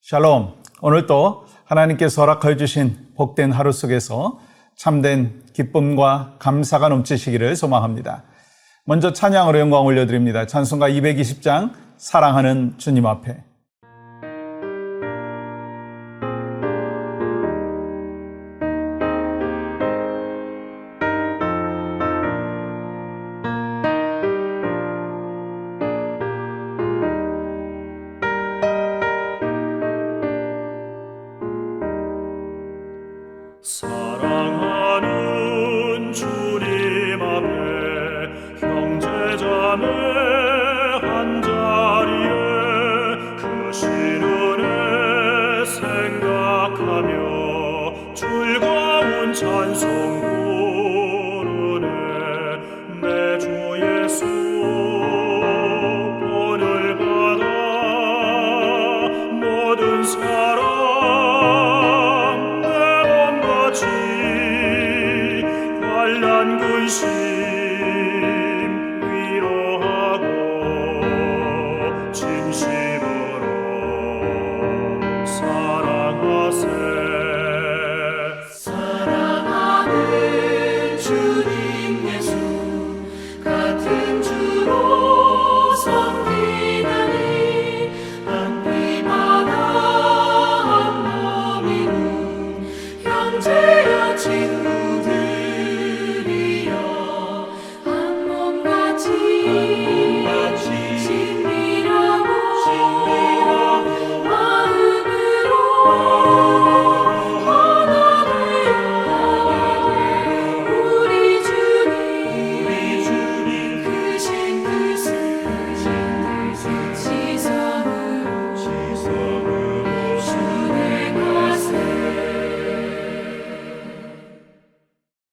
샬롬. 오늘 또 하나님께서 허락하여 주신 복된 하루 속에서 참된 기쁨과 감사가 넘치시기를 소망합니다. 먼저 찬양으로 영광 올려드립니다. 찬송가 220장 사랑하는 주님 앞에. 사랑하는 주님 앞에 형제자매 한자리에 크신 은혜 생각하며 즐거운 찬송 부르네. 내 주 예수 본을 받아 모든 사랑 근심 위로하고 진심으로 사랑하세. 사랑하는 주님 예수 같은 주로 섬기나니 한 피마다 한 몸이루 형제여 친구들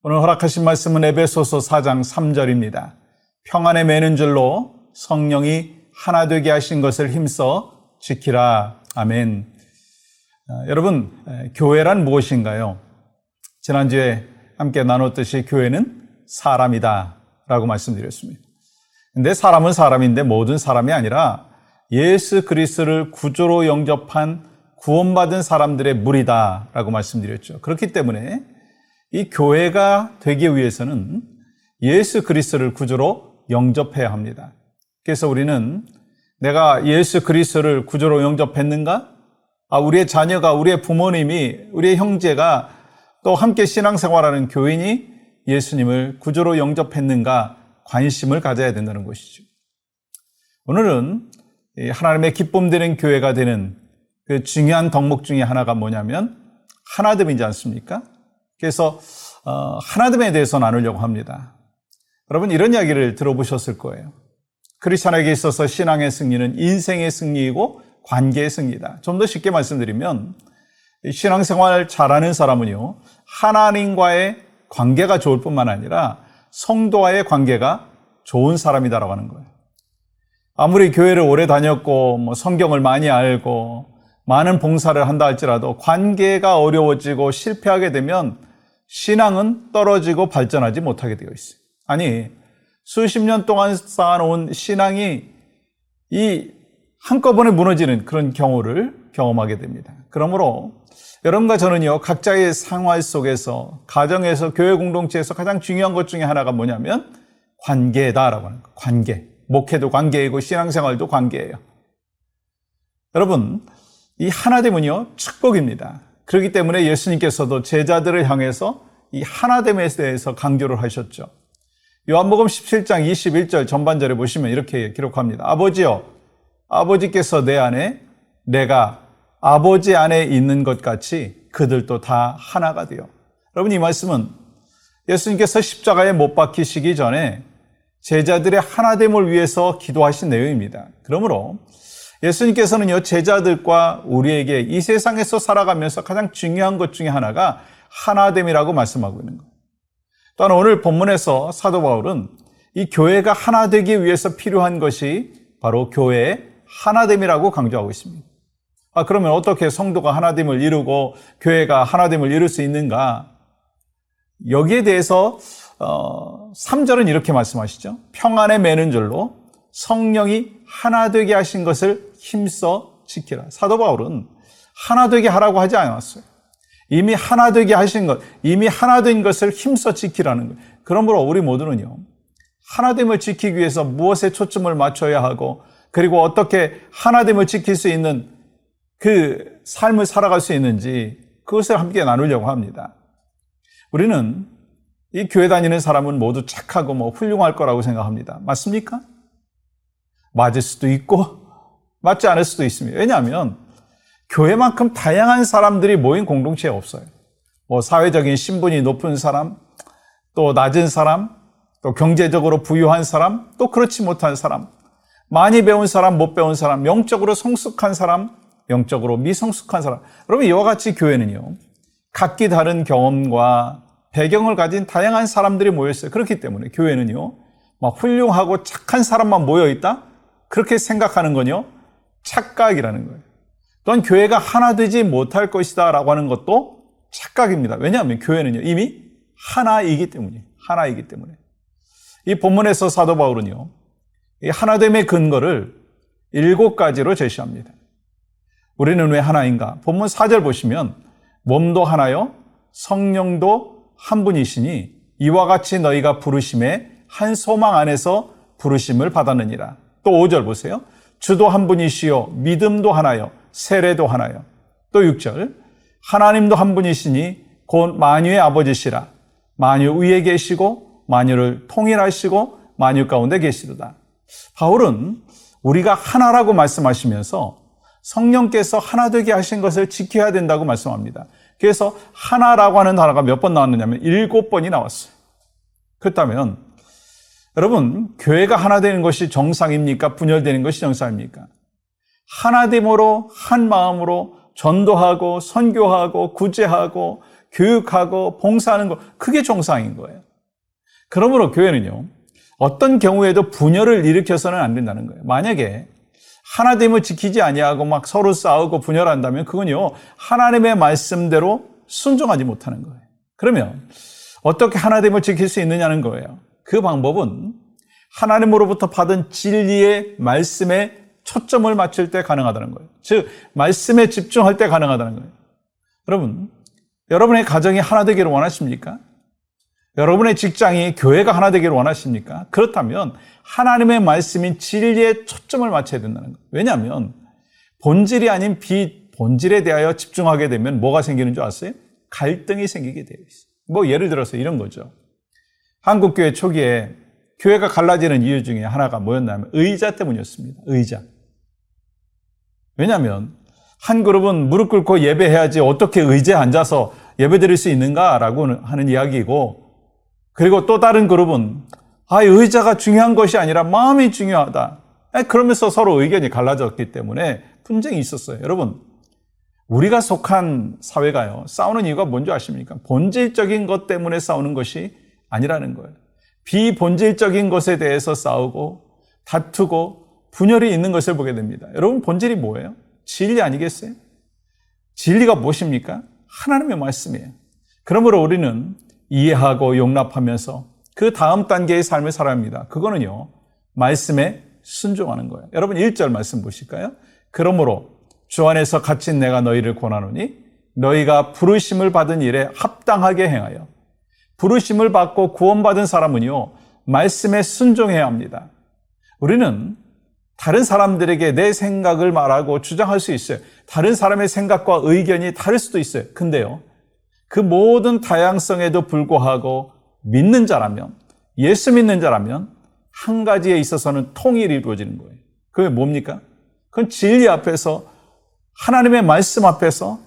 오늘 허락하신 말씀은 에베소서 4장 3절입니다. 평안에 매는 줄로 성령이 하나 되게 하신 것을 힘써 지키라. 아멘. 여러분, 교회란 무엇인가요? 지난주에 함께 나눴듯이 교회는 사람이다 라고 말씀드렸습니다. 근데 사람은 사람인데 모든 사람이 아니라 예수 그리스도를 구주로 영접한 구원받은 사람들의 무리다 라고 말씀드렸죠. 그렇기 때문에 이 교회가 되기 위해서는 예수 그리스도를 구주로 영접해야 합니다. 그래서 우리는 내가 예수 그리스도를 구주로 영접했는가? 우리의 자녀가, 우리의 부모님이, 우리의 형제가 또 함께 신앙생활하는 교인이 예수님을 구주로 영접했는가? 관심을 가져야 된다는 것이죠. 오늘은 하나님의 기쁨 되는 교회가 되는 그 중요한 덕목 중에 하나가 뭐냐면 하나됨이지 않습니까? 그래서 하나됨에 대해서 나누려고 합니다. 여러분, 이런 이야기를 들어보셨을 거예요. 크리스찬에게 있어서 신앙의 승리는 인생의 승리이고 관계의 승리다. 좀 더 쉽게 말씀드리면 신앙생활 잘하는 사람은요, 하나님과의 관계가 좋을 뿐만 아니라 성도와의 관계가 좋은 사람이다라고 하는 거예요. 아무리 교회를 오래 다녔고 성경을 많이 알고 많은 봉사를 한다 할지라도 관계가 어려워지고 실패하게 되면 신앙은 떨어지고 발전하지 못하게 되어 있어요. 아니, 수십 년 동안 쌓아놓은 신앙이 이 한꺼번에 무너지는 그런 경우를 경험하게 됩니다. 그러므로 여러분과 저는요, 각자의 생활 속에서, 가정에서, 교회 공동체에서 가장 중요한 것 중에 하나가 뭐냐면 관계다라고 하는 거예요. 관계. 목회도 관계이고 신앙생활도 관계예요. 여러분, 이 하나됨은요, 축복입니다. 그렇기 때문에 예수님께서도 제자들을 향해서 이 하나됨에 대해서 강조를 하셨죠. 요한복음 17장 21절 전반절에 보시면 이렇게 기록합니다. 아버지여, 아버지께서 내 안에, 내가 아버지 안에 있는 것 같이 그들도 다 하나가 되어. 여러분, 이 말씀은 예수님께서 십자가에 못 박히시기 전에 제자들의 하나됨을 위해서 기도하신 내용입니다. 그러므로 예수님께서는요, 제자들과 우리에게 이 세상에서 살아가면서 가장 중요한 것 중에 하나가 하나됨이라고 말씀하고 있는 거예요. 또한 오늘 본문에서 사도 바울은 이 교회가 하나 되기 위해서 필요한 것이 바로 교회의 하나됨이라고 강조하고 있습니다. 그러면 어떻게 성도가 하나됨을 이루고 교회가 하나됨을 이룰 수 있는가? 여기에 대해서 3절은 이렇게 말씀하시죠. 평안에 매는 줄로 성령이 하나 되게 하신 것을 힘써 지키라. 사도 바울은 하나 되게 하라고 하지 않았어요. 이미 하나 되게 하신 것, 이미 하나 된 것을 힘써 지키라는 거예요. 그러므로 우리 모두는요, 하나됨을 지키기 위해서 무엇에 초점을 맞춰야 하고, 그리고 어떻게 하나됨을 지킬 수 있는 그 삶을 살아갈 수 있는지 그것을 함께 나누려고 합니다. 우리는 이 교회 다니는 사람은 모두 착하고 훌륭할 거라고 생각합니다. 맞습니까? 맞을 수도 있고 맞지 않을 수도 있습니다. 왜냐하면 교회만큼 다양한 사람들이 모인 공동체에 없어요. 사회적인 신분이 높은 사람, 또 낮은 사람, 또 경제적으로 부유한 사람, 또 그렇지 못한 사람, 많이 배운 사람, 못 배운 사람, 영적으로 성숙한 사람, 영적으로 미성숙한 사람. 여러분, 이와 같이 교회는요, 각기 다른 경험과 배경을 가진 다양한 사람들이 모여있어요. 그렇기 때문에 교회는요, 훌륭하고 착한 사람만 모여있다? 그렇게 생각하는 건요, 착각이라는 거예요. 또한 교회가 하나 되지 못할 것이다 라고 하는 것도 착각입니다. 왜냐하면 교회는요, 이미 하나이기 때문이에요. 하나이기 때문에. 이 본문에서 사도 바울은요, 이 하나됨의 근거를 7가지로 제시합니다. 우리는 왜 하나인가? 본문 4절 보시면 몸도 하나요, 성령도 한 분이시니 이와 같이 너희가 부르심에 한 소망 안에서 부르심을 받았느니라. 또 5절 보세요. 주도 한 분이시요, 믿음도 하나요, 세례도 하나요. 또 6절, 하나님도 한 분이시니 곧 만유의 아버지시라. 만유 위에 계시고 만유를 통일하시고 만유 가운데 계시도다. 바울은 우리가 하나라고 말씀하시면서 성령께서 하나 되게 하신 것을 지켜야 된다고 말씀합니다. 그래서 하나라고 하는 단어가 몇 번 나왔느냐면 7번이 나왔어요. 그렇다면 여러분, 교회가 하나 되는 것이 정상입니까? 분열되는 것이 정상입니까? 하나됨으로 한 마음으로 전도하고 선교하고 구제하고 교육하고 봉사하는 것, 그게 정상인 거예요. 그러므로 교회는요, 어떤 경우에도 분열을 일으켜서는 안 된다는 거예요. 만약에 하나됨을 지키지 아니하고 서로 싸우고 분열한다면 그건요, 하나님의 말씀대로 순종하지 못하는 거예요. 그러면 어떻게 하나됨을 지킬 수 있느냐는 거예요. 그 방법은 하나님으로부터 받은 진리의 말씀에 초점을 맞출 때 가능하다는 거예요. 즉, 말씀에 집중할 때 가능하다는 거예요. 여러분, 여러분의 가정이 하나 되기를 원하십니까? 여러분의 직장이 교회가 하나 되기를 원하십니까? 그렇다면 하나님의 말씀인 진리에 초점을 맞춰야 된다는 거예요. 왜냐하면 본질이 아닌 비본질에 대하여 집중하게 되면 뭐가 생기는 줄 아세요? 갈등이 생기게 되어 있어요. 예를 들어서 이런 거죠. 한국교회 초기에 교회가 갈라지는 이유 중에 하나가 뭐였냐면 의자 때문이었습니다. 의자. 왜냐하면 한 그룹은 무릎 꿇고 예배해야지 어떻게 의자에 앉아서 예배드릴 수 있는가라고 하는 이야기이고, 그리고 또 다른 그룹은 의자가 중요한 것이 아니라 마음이 중요하다. 그러면서 서로 의견이 갈라졌기 때문에 분쟁이 있었어요. 여러분, 우리가 속한 사회가요, 싸우는 이유가 뭔지 아십니까? 본질적인 것 때문에 싸우는 것이 아니라는 거예요. 비본질적인 것에 대해서 싸우고 다투고 분열이 있는 것을 보게 됩니다. 여러분, 본질이 뭐예요? 진리 아니겠어요? 진리가 무엇입니까? 하나님의 말씀이에요. 그러므로 우리는 이해하고 용납하면서 그 다음 단계의 삶을 살아야 합니다. 그거는요, 말씀에 순종하는 거예요. 여러분, 1절 말씀 보실까요? 그러므로 주 안에서 갇힌 내가 너희를 권하노니 너희가 부르심을 받은 일에 합당하게 행하여. 부르심을 받고 구원받은 사람은요, 말씀에 순종해야 합니다. 우리는 다른 사람들에게 내 생각을 말하고 주장할 수 있어요. 다른 사람의 생각과 의견이 다를 수도 있어요. 근데요, 그 모든 다양성에도 불구하고 믿는 자라면, 예수 믿는 자라면 한 가지에 있어서는 통일이 이루어지는 거예요. 그게 뭡니까? 그건 진리 앞에서, 하나님의 말씀 앞에서,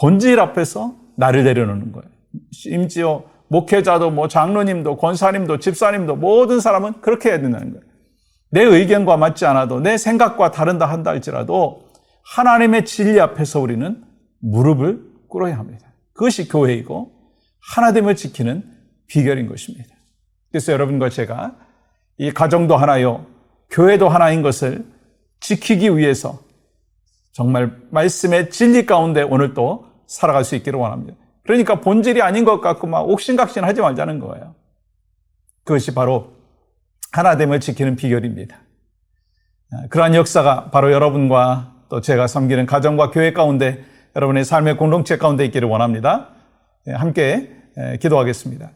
본질 앞에서 나를 내려놓는 거예요. 심지어 목회자도 장로님도 권사님도 집사님도 모든 사람은 그렇게 해야 된다는 거예요. 내 의견과 맞지 않아도, 내 생각과 다른다 한다 할지라도 하나님의 진리 앞에서 우리는 무릎을 꿇어야 합니다. 그것이 교회이고 하나됨을 지키는 비결인 것입니다. 그래서 여러분과 제가 이 가정도 하나요, 교회도 하나인 것을 지키기 위해서 정말 말씀의 진리 가운데 오늘 또 살아갈 수 있기를 원합니다. 그러니까 본질이 아닌 것 같고 옥신각신 하지 말자는 거예요. 그것이 바로 하나됨을 지키는 비결입니다. 그러한 역사가 바로 여러분과 또 제가 섬기는 가정과 교회 가운데 여러분의 삶의 공동체 가운데 있기를 원합니다. 함께 기도하겠습니다.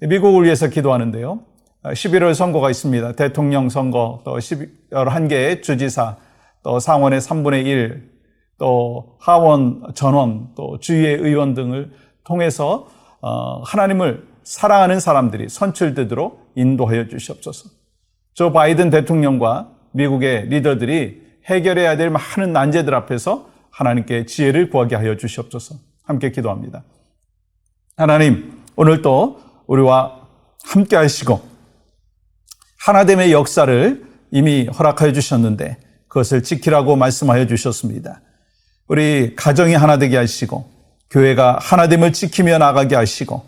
미국을 위해서 기도하는데요. 11월 선거가 있습니다. 대통령 선거, 또 11개의 주지사, 또 상원의 3분의 1, 또 하원, 전원, 또 주의 의원 등을 통해서 하나님을 사랑하는 사람들이 선출되도록 인도하여 주시옵소서. 조 바이든 대통령과 미국의 리더들이 해결해야 될 많은 난제들 앞에서 하나님께 지혜를 구하게 하여 주시옵소서. 함께 기도합니다. 하나님, 오늘도 우리와 함께 하시고 하나됨의 역사를 이미 허락하여 주셨는데 그것을 지키라고 말씀하여 주셨습니다. 우리 가정이 하나 되게 하시고 교회가 하나됨을 지키며 나가게 하시고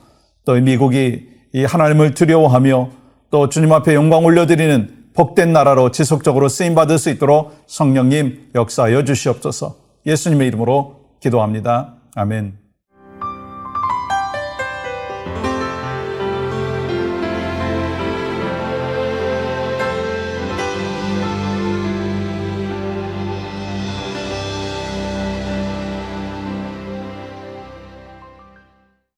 또 미국이 이 하나님을 두려워하며 또 주님 앞에 영광 올려드리는 복된 나라로 지속적으로 쓰임받을 수 있도록 성령님 역사하여 주시옵소서. 예수님의 이름으로 기도합니다. 아멘.